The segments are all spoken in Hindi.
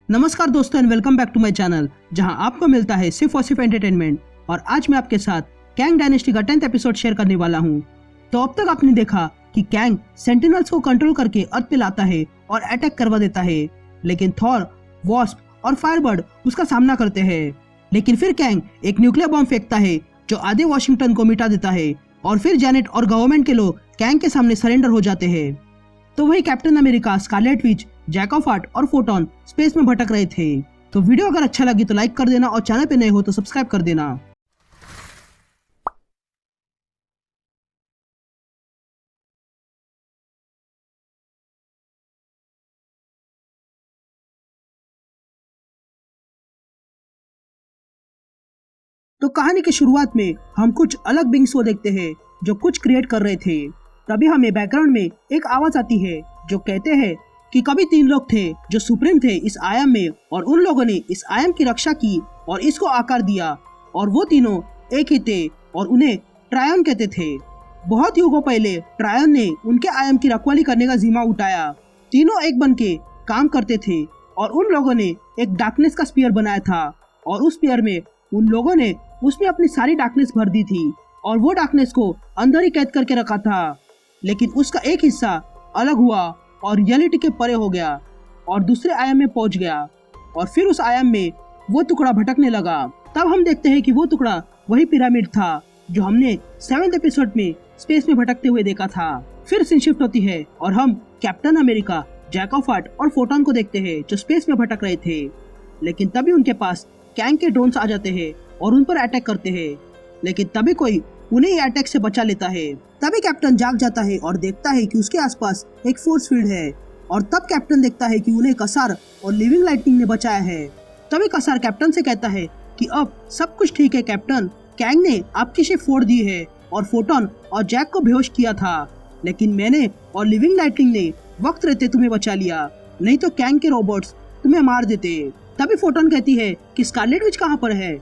नमस्कार दोस्तों and welcome back to my channel, जहां आपको मिलता है सिर्फ और सिर्फ एंटरटेनमेंट। और आज मैं आपके साथ कैंग डायनेस्टी का 10th एपिसोड शेयर करने वाला हूं। तो अब तक आपने देखा कि कैंग सेंटिनल्स को कंट्रोल करके अर्थ पे लाता है और अटैक करवा देता है, लेकिन थॉर, वॉस्प और फायरबर्ड उसका सामना करते हैं। लेकिन फिर कैंग एक न्यूक्लियर बॉम्ब फेंकता है जो आधे वॉशिंगटन को मिटा देता है, और फिर जैनेट और गवर्नमेंट के लोग कैंग के सामने सरेंडर हो जाते हैं। तो वही Captain America, Scarlet Witch, Jack of Heart और फोटॉन स्पेस में भटक रहे थे। तो वीडियो अगर अच्छा लगी तो लाइक कर देना और चैनल पे नए हो तो सब्सक्राइब कर देना। तो कहानी की शुरुआत में हम कुछ अलग बिंग्स को देखते हैं जो कुछ क्रिएट कर रहे थे। तभी हमें बैकग्राउंड में एक आवाज आती है जो कहते हैं कि कभी 3 लोग थे जो सुप्रीम थे इस आयाम में, और उन लोगों ने इस आयाम की रक्षा की और इसको आकार दिया, और वो तीनों एक ही थे और उन्हें ट्रायन कहते थे। बहुत युगों पहले ट्रायन ने उनके आयाम की रखवाली करने का जिम्मा उठाया। तीनों एक बन के काम करते थे और उन लोगों ने एक डार्कनेस का स्पीयर बनाया था, और उस स्पीयर में उन लोगों ने उसमें अपनी सारी डार्कनेस भर दी थी और वो डार्कनेस को अंदर ही कैद करके रखा था। लेकिन उसका एक हिस्सा अलग हुआ और रियलिटी के परे हो गया और दूसरे आयाम में पहुंच गया, और फिर उस आयाम में वो टुकड़ा भटकने लगा। तब हम देखते हैं कि वो टुकड़ा वही पिरामिड था जो हमने 7th एपिसोड में स्पेस में भटकते हुए देखा था। फिर सीन शिफ्ट होती है और हम Captain America, Jack of Heart और फोटॉन को देखते हैं जो स्पेस में भटक रहे थे। लेकिन तभी उनके पास कैंग के ड्रोन्स आ जाते हैं और उन पर अटैक करते हैं, लेकिन तभी कोई उन्हें ये अटैक से बचा लेता है। तभी कैप्टन जाग जाता है और देखता है कि उसके आसपास एक फोर्स फील्ड है, और तब कैप्टन देखता है कि उन्हें कसार और लिविंग लाइटनिंग ने बचाया है। तभी कसार कैप्टन से कहता है कि अब सब कुछ ठीक है कैप्टन, कैंग ने आपकी शिप फोड़ दी है और फोटॉन और जैक को बेहोश किया था, लेकिन मैंने और लिविंग लाइटनिंग ने वक्त रहते तुम्हें बचा लिया, नहीं तो कैंग के रोबोट्स तुम्हें मार देते। तभी फोटॉन कहती है कि स्कारलेट विच कहाँ पर है,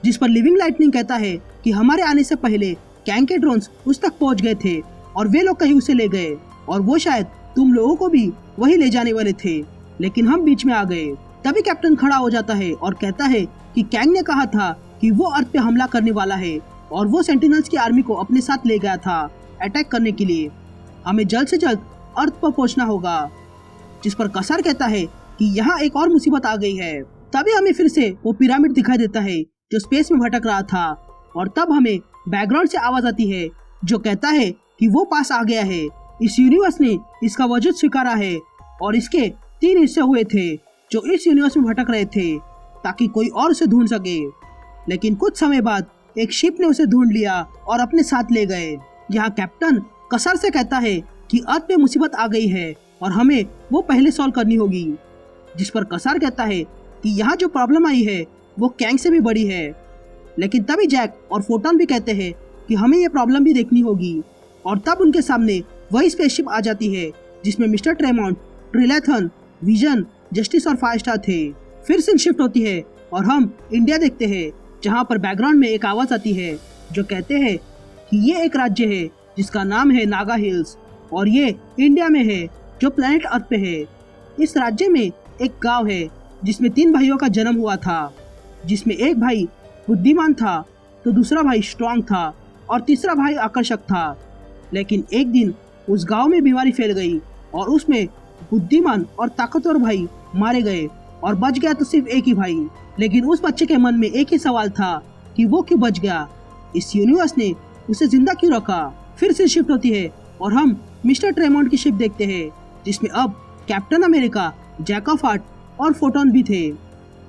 जिस पर लिविंग लाइटनिंग कहता है कि हमारे आने से पहले कैंग के ड्रोन्स उस तक पहुंच गए थे और वे लोग कहीं उसे ले गए, और वो शायद तुम लोगों को भी वही ले जाने वाले थे, लेकिन हम बीच में आ गए। तभी कैप्टन खड़ा हो जाता है और कहता है कि कैंग ने कहा था कि वो अर्थ पे हमला करने वाला है और वो सेंटिनल्स की आर्मी को अपने साथ ले गया था अटैक करने के लिए। हमें जल्द से जल्द अर्थ पर पहुंचना होगा। जिस पर कसार कहता है कि यहाँ एक और मुसीबत आ गई है। तभी हमें फिर से वो पिरामिड दिखाई देता है जो स्पेस में भटक रहा था, और तब हमें बैकग्राउंड से आवाज आती है जो कहता है कि वो पास आ गया है। इस यूनिवर्स ने इसका वजूद स्वीकारा है और इसके 3 हिस्से हुए थे जो इस यूनिवर्स में भटक रहे थे ताकि कोई और उसे ढूंढ सके। लेकिन कुछ समय बाद एक शिप ने उसे ढूंढ लिया और अपने साथ ले गए। यहाँ कैप्टन कसार से कहता है कि अर्थ पे मुसीबत आ गई है और हमें वो पहले सॉल्व करनी होगी। जिस पर कसार कहता है कि यहाँ जो प्रॉब्लम आई है वो कैंग से भी बड़ी है। लेकिन तभी जैक और फोटॉन भी कहते हैं कि हमें ये प्रॉब्लम भी देखनी होगी, और तब उनके सामने वही स्पेसशिप आ जाती है जिसमें मिस्टर ट्रेमोंट, ट्रिलेथन, विजन, जस्टिस और फायरस्टार थे। फिर सीन शिफ्ट होती है और हम इंडिया देखते हैं, जहाँ पर बैकग्राउंड में एक आवाज आती है जो कहते हैं कि ये एक राज्य है जिसका नाम है नागा हिल्स, और ये इंडिया में है जो प्लेनेट अर्थ पे है। इस राज्य में एक गाँव है जिसमें 3 भाइयों का जन्म हुआ था, जिसमें एक भाई बुद्धिमान था, तो दूसरा भाई स्ट्रांग था और तीसरा भाई आकर्षक था। लेकिन एक दिन उस गांव में बीमारी फैल गई और उसमें बुद्धिमान और ताकतवर भाई मारे गए और बच गया तो सिर्फ एक ही भाई। लेकिन उस बच्चे के मन में एक ही सवाल था कि वो क्यों बच गया, इस यूनिवर्स ने उसे जिंदा क्यों रखा। फिर से शिफ्ट होती है और हम मिस्टर ट्रेमोंट की शिप देखते हैं जिसमें अब Captain America, Jack of Heart और फोटॉन भी थे।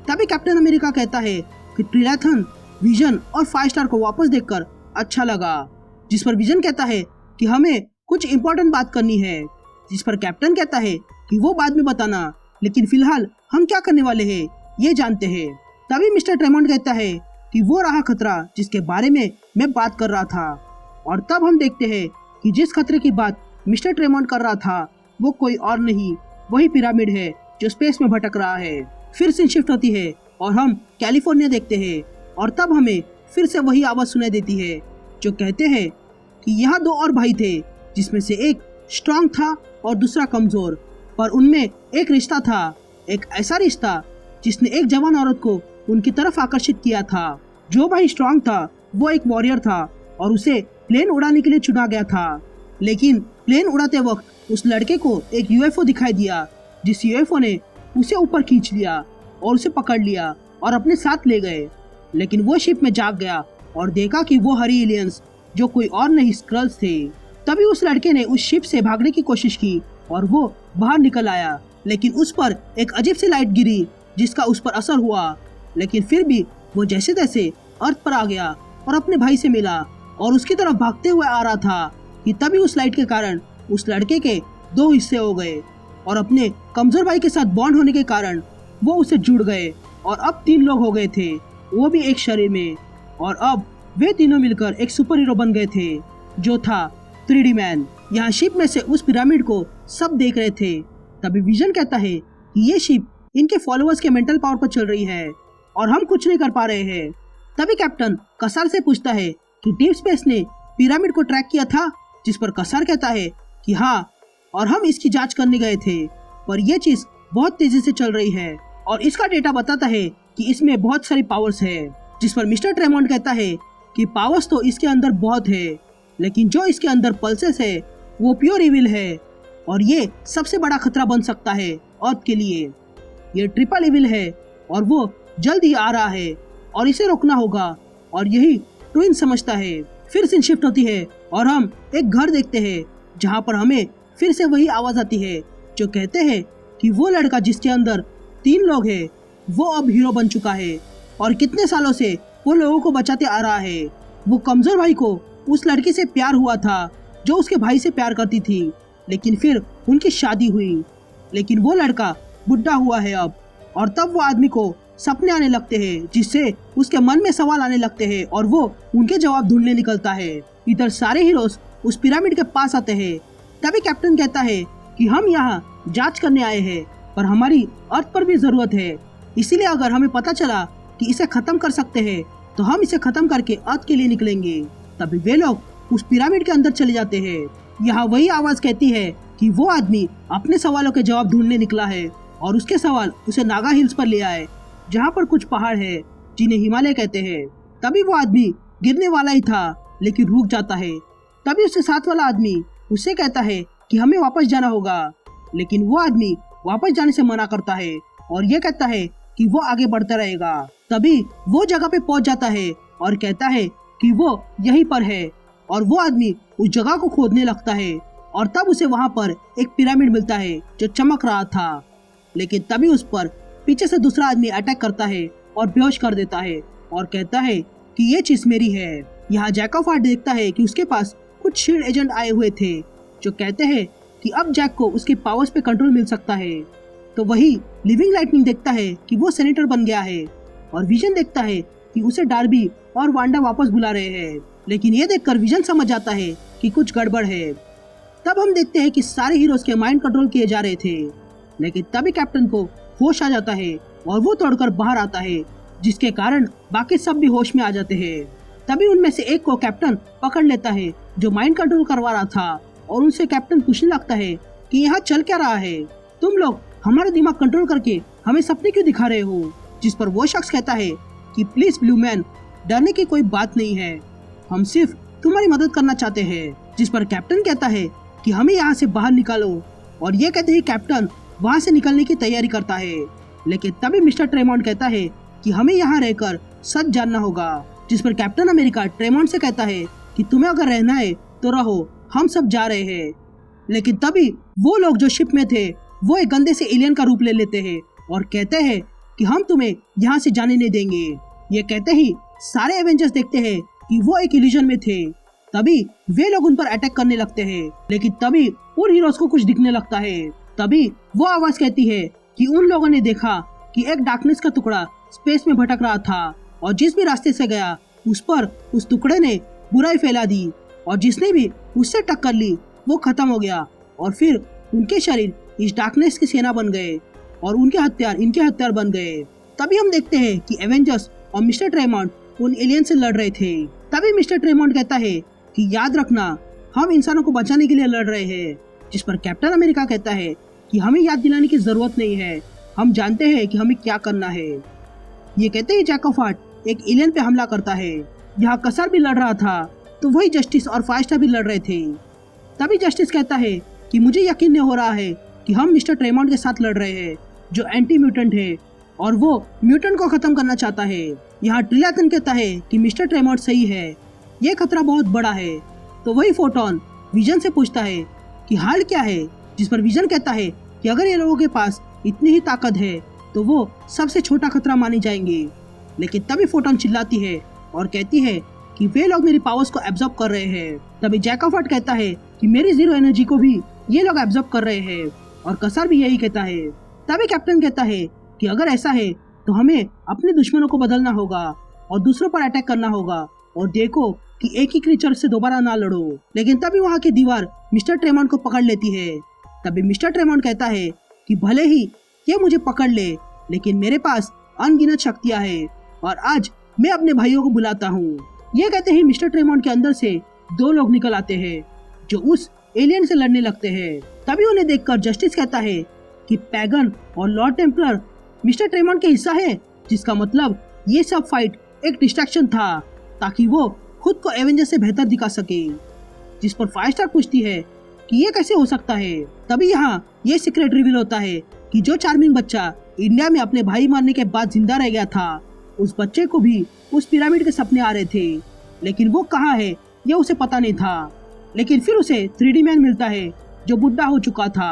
तभी कैप्टन अमेरिका कहता है कि ट्रिलेथन, विजन और फायरस्टार को वापस देखकर अच्छा लगा। जिस पर विजन कहता है कि हमें कुछ इम्पोर्टेंट बात करनी है। जिस पर कैप्टन कहता है कि वो बाद में बताना, लेकिन फिलहाल हम क्या करने वाले हैं ये जानते हैं। तभी मिस्टर ट्रेमोंट कहता है कि वो रहा खतरा जिसके बारे में मैं बात कर रहा था, और तब हम देखते हैं कि जिस खतरे की बात मिस्टर ट्रेमोंट कर रहा था वो कोई और नहीं, वही पिरामिड है जो स्पेस में भटक रहा है। फिर सीन शिफ्ट होती है और हम कैलिफोर्निया देखते हैं, और तब हमें फिर से वही आवाज सुनाई देती है जो कहते हैं कि यहाँ 2 और भाई थे, जिसमें से एक स्ट्रांग था और दूसरा कमजोर, पर उनमें एक रिश्ता था, एक ऐसा रिश्ता जिसने एक जवान औरत को उनकी तरफ आकर्षित किया था। जो भाई स्ट्रांग था वो एक वॉरियर था और उसे प्लेन उड़ाने के लिए चुना गया था। लेकिन प्लेन उड़ाते वक्त उस लड़के को एक यूएफओ दिखाई दिया, जिस यूएफओ ने उसे ऊपर खींच लिया और उसे पकड़ लिया और अपने साथ ले गए। लेकिन वो शिप में जाग गया और देखा कि वो हरी एलियंस जो कोई और नहीं स्क्रल्स थे। तभी उस लड़के ने उस शिप से भागने की कोशिश की और वो बाहर निकल आया, लेकिन उस पर एक अजीब सी लाइट गिरी जिसका उस पर असर हुआ। लेकिन फिर भी वो जैसे तैसे अर्थ पर आ गया और अपने भाई से मिला और उसकी तरफ भागते हुए आ रहा था कि तभी उस लाइट के कारण उस लड़के के दो हिस्से हो गए और अपने कमजोर भाई के साथ बॉन्ड होने के कारण वो उसे जुड़ गए और अब 3 लोग हो गए थे, वो भी एक शरीर में। और अब वे तीनों मिलकर एक सुपर हीरो बन गए थे जो था 3D मैन। यहाँ शिप में से उस पिरामिड को सब देख रहे थे। तभी विजन कहता है कि ये शिप इनके फॉलोअर्स के मेंटल पावर पर चल रही है और हम कुछ नहीं कर पा रहे हैं। तभी कैप्टन कसार से पूछता है कि डीप स्पेस ने पिरामिड को ट्रैक किया था, जिस पर कसार कहता है कि हाँ, और हम इसकी जांच करने गए थे, पर यह चीज बहुत तेजी से चल रही है और इसका डेटा बताता है कि इसमें बहुत सारी पावर्स है। जिस पर मिस्टर ट्रेमोंट कहता है कि पावर्स तो इसके अंदर बहुत है, लेकिन जो इसके अंदर पल्सेस है वो प्योर इविल है और ये सबसे बड़ा खतरा बन सकता है अर्थ के लिए। ये ट्रिपल इविल है और वो जल्द ही आ रहा है और इसे रोकना होगा, और यही ट्विन समझता है। फिर सीन शिफ्ट होती है और हम एक घर देखते हैं जहाँ पर हमें फिर से वही आवाज आती है जो कहते हैं कि वो लड़का जिसके अंदर 3 लोग हैं वो अब हीरो बन चुका है और कितने सालों से वो लोगों को बचाते आ रहा है। वो कमजोर भाई को उस लड़की से प्यार हुआ था जो उसके भाई से प्यार करती थी, लेकिन फिर उनकी शादी हुई, लेकिन वो लड़का बुढ़ा हुआ है अब। और तब वो आदमी को सपने आने लगते हैं जिससे उसके मन में सवाल आने लगते हैं और वो उनके जवाब ढूंढने निकलता है। इधर सारे हीरोज उस पिरामिड के पास आते हैं। तभी कैप्टन कहता है कि हम यहाँ जांच करने आए हैं, पर हमारी अर्थ पर भी जरूरत है, इसीलिए अगर हमें पता चला कि इसे खत्म कर सकते हैं तो हम इसे खत्म करके अर्थ के लिए निकलेंगे। तभी वे लोग उस पिरामिड के अंदर चले जाते हैं। यहाँ वही आवाज कहती है कि वो आदमी अपने सवालों के जवाब ढूंढने निकला है और उसके सवाल उसे नागा हिल्स पर ले आए, जहाँ पर कुछ पहाड़ है जिन्हें हिमालय कहते हैं। तभी वो आदमी गिरने वाला ही था लेकिन रुक जाता है। तभी उसके साथ वाला आदमी उससे कहता है कि हमें वापस जाना होगा, लेकिन वो आदमी वापस जाने से मना करता है और ये कहता है कि वो आगे बढ़ता रहेगा। तभी वो जगह पे पहुंच जाता है और कहता है कि वो यहीं पर है, और वो आदमी उस जगह को खोदने लगता है और तब उसे वहाँ पर एक पिरामिड मिलता है जो चमक रहा था। लेकिन तभी उस पर पीछे से दूसरा आदमी अटैक करता है और बेहोश कर देता है और कहता है कि ये चीज मेरी है। यहाँ जैक ऑफ आर्ट देखता है कि उसके पास कुछ शील्ड एजेंट आए हुए थे जो कहते हैं कि अब जैक को उसके पावर्स पे कंट्रोल मिल सकता है। तो वही लिविंग लाइटनिंग देखता है कि वो सेनेटर बन गया है और विजन देखता है कि उसे डार्बी और वांडा वापस बुला रहे हैं, लेकिन ये देखकर विजन समझ जाता है कि कुछ गड़बड़ है। तब हम देखते हैं कि सारे हीरोज के माइंड कंट्रोल किए जा रहे थे, लेकिन तभी कैप्टन को होश आ जाता है और वो तोड़कर बाहर आता है, जिसके कारण बाकी सब भी होश में आ जाते हैं। तभी उनमें से एक को कैप्टन पकड़ लेता है जो माइंड कंट्रोल करवा रहा था, और उनसे कैप्टन पूछने लगता है कि यहाँ चल क्या रहा है, तुम लोग हमारा दिमाग कंट्रोल करके हमें सपने क्यों दिखा रहे हो। जिस पर वो शख्स कहता है कि प्लीज ब्लू मैन, डरने की कोई बात नहीं है, हम सिर्फ तुम्हारी मदद करना चाहते हैं। जिस पर कैप्टन कहता है कि हमें यहाँ से बाहर निकालो, और ये कहते ही कैप्टन वहाँ से निकलने की तैयारी करता है। लेकिन तभी मिस्टर ट्रेमोंट कहता है कि हमें यहाँ रहकर सच जानना होगा। जिस पर कैप्टन अमेरिका ट्रेमोंट से कहता है कि तुम्हें अगर रहना है तो रहो, हम सब जा रहे हैं। लेकिन तभी वो लोग जो शिप में थे वो एक गंदे से एलियन का रूप ले लेते हैं और कहते हैं कि हम तुम्हें यहाँ से जाने नहीं देंगे। ये कहते ही सारे एवेंजर्स देखते हैं कि वो एक इल्यूजन में थे। तभी वे लोग उन पर अटैक करने लगते हैं, लेकिन तभी उन हीरोज को कुछ दिखने लगता है। तभी वो आवाज कहती है कि उन लोगों ने देखा कि एक डार्कनेस का टुकड़ा स्पेस में भटक रहा था, और जिस भी रास्ते से गया उस पर उस टुकड़े ने बुराई फैला दी, और जिसने भी उससे टक्कर ली वो खत्म हो गया। और फिर उनके शरीर इस डार्कनेस की सेना बन गए और उनके हथियार इनके हथियार बन गए। तभी हम देखते हैं कि एवेंजर्स और मिस्टर ट्रेमोंट उन एलियन से लड़ रहे थे। तभी मिस्टर ट्रेमोंट कहता है कि याद रखना, हम इंसानों को बचाने के लिए लड़ रहे हैं। जिस पर कैप्टन अमेरिका कहता है कि हमें याद दिलाने की जरूरत नहीं है, हम जानते हैं कि हमें क्या करना है। ये कहते ही जैक ऑफ हार्ट एक एलियन पे हमला करता है। यहाँ कसार भी लड़ रहा था तो वही जस्टिस और फाइस्टा भी लड़ रहे थे। तभी जस्टिस कहता है कि मुझे यकीन नहीं हो रहा है कि हम मिस्टर ट्रेमॉन्ट के साथ लड़ रहे हैं जो एंटी म्यूटेंट है और वो म्यूटेंट को खत्म करना चाहता है। यहाँ ट्रिलैथन कहता है कि मिस्टर ट्रेमॉन्ट सही है, ये खतरा बहुत बड़ा है। तो वही फोटोन विजन से पूछता है कि हाल क्या है, जिस पर विजन कहता है कि अगर ये लोगों के पास इतनी ही ताकत है तो वो सबसे छोटा खतरा माने जाएंगे। लेकिन तभी फोटोन चिल्लाती है और कहती है कि वे लोग मेरी पावर्स को एब्जॉर्ब कर रहे हैं। तभी जैक ऑफ हार्ट कहता है कि मेरी जीरो एनर्जी को भी ये लोग एब्जॉर्ब कर रहे हैं और कसार भी यही कहता है। तभी कैप्टन कहता है कि अगर ऐसा है तो हमें अपने दुश्मनों को बदलना होगा और दूसरों पर अटैक करना होगा और देखो कि एक ही क्रीचर से दोबारा ना लड़ो। लेकिन तभी वहाँ की दीवार मिस्टर ट्रेमॉन्ट को पकड़ लेती है। तभी मिस्टर ट्रेमॉन्ट कहता है कि भले ही ये मुझे पकड़ ले लेकिन मेरे पास अनगिनत शक्तियाँ हैं और आज मैं अपने भाइयों को बुलाता हूँ। ये कहते ही मिस्टर ट्रेमॉन्ट के अंदर से दो लोग निकल आते हैं जो उस एलियन से लड़ने लगते हैं। तभी उन्हें देखकर जस्टिस कहता है कि पैगन और लॉर्ड टेम्पलर मिस्टर ट्रेमॉन्ट के हिस्सा है, जिसका मतलब ये सब फाइट एक डिस्ट्रैक्शन था ताकि वो खुद को एवेंजर से बेहतर दिखा सके। जिस पर 5 स्टार पूछती है कि ये कैसे हो सकता है। तभी यहाँ ये सीक्रेट रिवील होता है कि जो चार्मिंग बच्चा इंडिया में अपने भाई मारने के बाद जिंदा रह गया था, उस बच्चे को भी उस पिरामिड के सपने आ रहे थे, लेकिन वो कहाँ है ये उसे पता नहीं था। लेकिन फिर उसे 3D मैन मिलता है जो बुढ़ा हो चुका था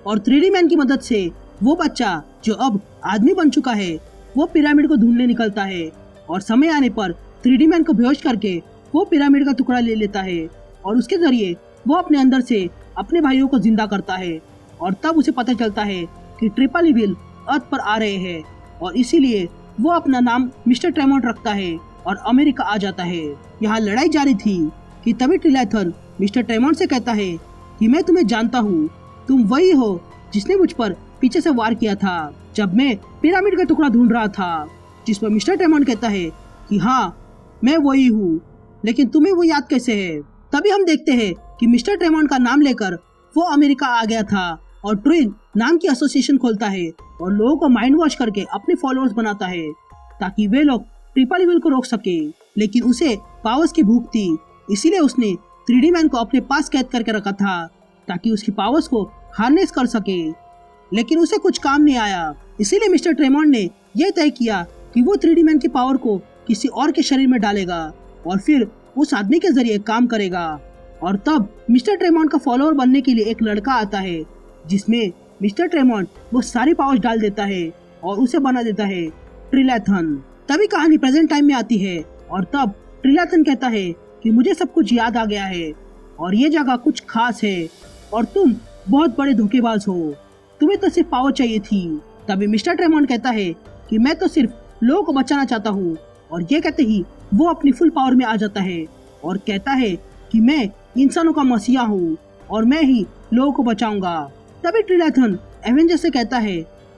और 3D मैन की मदद से वो बच्चा जो अब आदमी बन चुका है वो पिरामिड को ढूंढने निकलता है और समय आने पर 3D मैन को बेहोश करके वो पिरामिड का टुकड़ा ले लेता है और उसके जरिए वो अपने अंदर से अपने भाइयों को जिंदा करता है। और तब उसे पता चलता है कि ट्रिपल इविल अर्थ पर आ रहे हैं और इसीलिए वो अपना नाम मिस्टर ट्रेमॉन्ट रखता है और अमेरिका आ जाता है। यहाँ लड़ाई जारी थी कि तभी ट्रिलैथन मिस्टर ट्रेमॉन्ट से कहता है कि मैं तुम्हें जानता हूँ, तुम वही हो जिसने मुझ पर पीछे से वार किया था जब मैं पिरामिड का टुकड़ा ढूंढ रहा था। जिस पर मिस्टर ट्रेमॉन्ट कहता है कि हाँ मैं वही हूँ, लेकिन तुम्हें वो याद कैसे है। तभी हम देखते हैं कि मिस्टर ट्रेमॉन्ट का नाम लेकर वो अमेरिका आ गया था और ट्विन नाम की एसोसिएशन खोलता है और लोगों को माइंड वॉश करके अपने फॉलोअर्स बनाता है ताकि वे लोग ट्रिपल इविल को रोक सके। लेकिन उसे पावर्स की भूख थी, इसीलिए उसने 3D मैन को अपने पास कैद करके रखा था ताकि उसकी पावर्स को हार्नेस कर सके। लेकिन उसे कुछ काम नहीं आया, इसीलिए मिस्टर ट्रेमॉन्ट ने यह तय किया कि वो 3D मैन की पावर को किसी और के शरीर में डालेगा और फिर उस आदमी के जरिए काम करेगा। और तब मिस्टर ट्रेमॉन्ट का फॉलोअर बनने के लिए एक लड़का आता है जिसमें मिस्टर ट्रेमॉन्ट वो सारी पावर्स डाल देता है और उसे बना देता है ट्रिलैथन। तभी कहानी प्रेजेंट टाइम में आती है और तब ट्रिलैथन कहता है कि मुझे सब कुछ याद आ गया है और ये जगह कुछ खास है और तुम बहुत बड़े धोखेबाज हो, तुम्हें तो सिर्फ पावर चाहिए थी। तभी मिस्टर ट्रेमॉन्ट कहता है कि मैं तो सिर्फ लोगों को बचाना चाहता हूँ और ये कहते ही वो अपनी फुल पावर में आ जाता है और कहता है कि मैं इंसानों का मसीहा हूँ और मैं ही लोगों को बचाऊंगा। तभी ट्रिलैथन एवेंजर से कहता है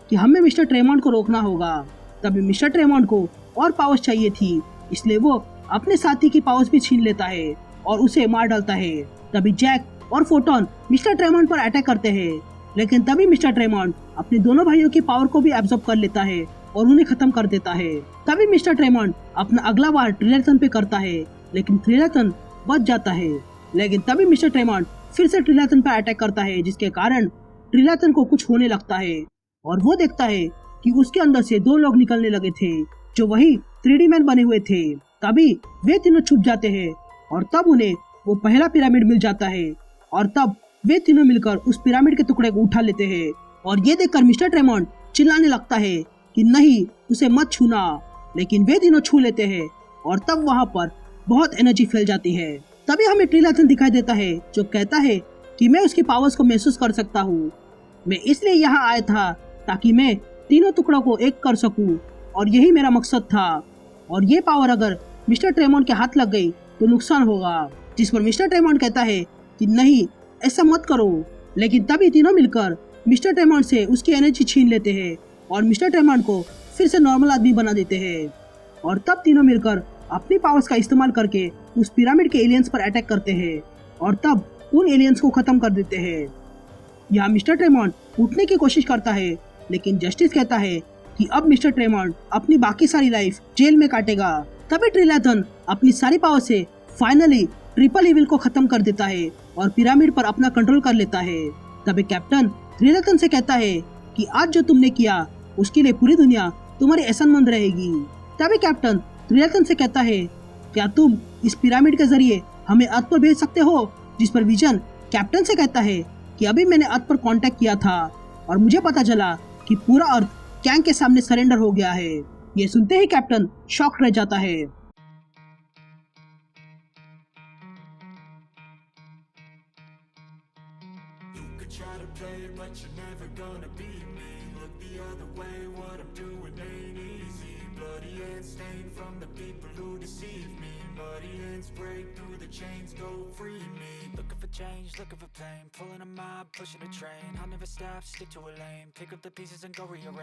कि हमें मिस्टर ट्रेमॉन्ट को रोकना होगा। तभी मिस्टर ट्रेमॉन्ट को और पावर्स चाहिए थी, इसलिए वो अपने साथी की पावर्स भी छीन लेता है और उसे मार डालता है। तभी जैक और फोटोन मिस्टर ट्रेमॉन्ट पर अटैक करते हैं, लेकिन तभी मिस्टर ट्रेमॉन्ट अपने दोनों भाइयों की पावर को भी एब्जॉर्ब कर लेता है और उन्हें खत्म कर देता है। तभी मिस्टर ट्रेमॉन्ट अपना अगला वार ट्रिलैथन पे करता है, लेकिन ट्रिलैथन बच जाता है। लेकिन तभी मिस्टर ट्रेमॉन्ट फिर से ट्रिलैथन पर अटैक करता है, जिसके कारण ट्रिलैथन को कुछ होने लगता है और वो देखता है कि उसके अंदर से दो लोग निकलने लगे थे जो वही 3D मैन बने हुए थे। तभी वे तीनों छुप जाते हैं और तब उन्हें वो पहला पिरामिड मिल जाता है और तब वे तीनों मिलकर उस पिरामिड के टुकड़े को उठा लेते हैं और ये देखकर मिस्टर ट्रेमॉन्ट चिल्लाने लगता है कि नहीं उसे मत छूना, लेकिन वे तीनों छू लेते हैं और तब वहाँ पर बहुत एनर्जी फैल जाती है। तभी हमें ट्रिलैथन दिखाई देता है जो कहता है कि मैं उसकी पावर्स को महसूस कर सकता हूँ, मैं इसलिए यहाँ आया था ताकि मैं तीनों टुकड़ों को एक कर सकूं और यही मेरा मकसद था और ये पावर अगर मिस्टर ट्रेमॉन्ट के हाथ लग गई तो नुकसान होगा। जिस पर मिस्टर ट्रेमॉन्ट कहता है कि नहीं ऐसा मत करो, लेकिन तभी तीनों मिलकर मिस्टर ट्रेमॉन्ट से उसकी एनर्जी छीन लेते हैं और मिस्टर ट्रेमॉन्ट को फिर से नॉर्मल आदमी बना देते हैं और तब तीनों मिलकर अपनी पावर्स का इस्तेमाल करके उस पिरामिड के एलियंस पर अटैक करते हैं और तब उन एलियंस को खत्म कर देते हैं। यहाँ मिस्टर ट्रेमॉन्ट उठने की कोशिश करता है लेकिन जस्टिस कहता है कि अब मिस्टर ट्रेमंड अपनी बाकी सारी लाइफ जेल में काटेगा। तभी ट्रिलाथन अपनी सारी पावर से फाइनली ट्रिपल इविल को खत्म कर देता है और पिरामिड पर अपना कंट्रोल कर लेता है। तभी कैप्टन ट्रिलाथन से कहता है कि आज जो तुमने किया उसके लिए पूरी दुनिया तुम्हारी एहसानमंद रहेगी। तभी कैप्टन ट्रिलाथन से कहता है, क्या तुम इस पिरामिड के जरिए हमें अर्थ पर भेज सकते हो? जिस पर विजन कैप्टन से कहता है कि अभी मैंने अर्थ पर कांटेक्ट किया था और मुझे पता चला कि पूरा अर्थ कैंग के सामने सरेंडर हो गया है। ये सुनते ही कैप्टन शॉक रह जाता है। Try to play it, but you're never gonna beat me. Look the other way, what I'm doing ain't easy. Bloody hands stained from the people who deceive me. Muddy hands break through the chains, go free me. Looking for change, looking for pain. Pulling a mob, pushing a train. I'll never stop, stick to a lane. Pick up the pieces and go rearrange.